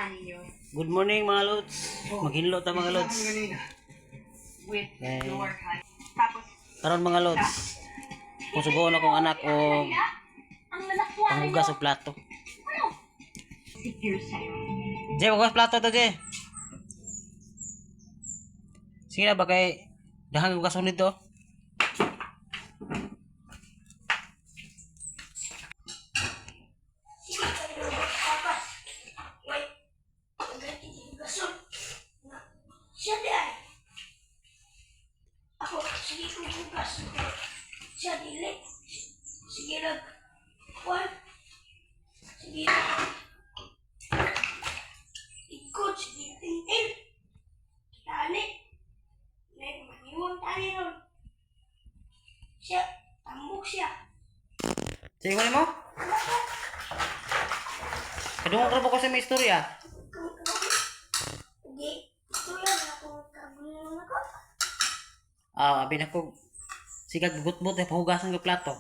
Good morning mga lods. Maghinlo ta mga lods. Karon mga lods. Kusugoon akong anak o panghugas og plato. Jay, hugas plato to, Jay. Sige na ba kay dahang hugas nito? Ako, sige kong bukas. Siya dili. Sige lang. Kuan. Sige lang. Ikot, sige tingin. Tani. May maniwang tani nun. Siya, tambok siya. Sige mo? Kadungog ra ba ko sa may istorya? Hindi. Ito yan. Ako kagulo ako. Ah, abi na ko sigag gutbot na pahugasan ng plato.